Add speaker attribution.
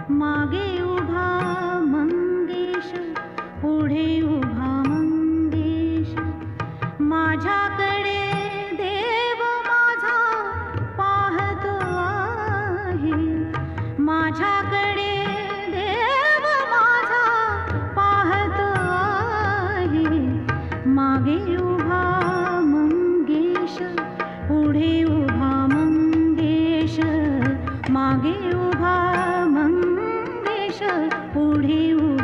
Speaker 1: मागे उभा मंगेश, पुढे उभा मंगेश. माझ्याकडे देव माझा पाहतो आहे. माझ्याकडे देव माझा पाहतो आहे. मागे उभा मंगेश, पुढे उभा मंगेश. मागे उभा मंगेश, पुढे उभा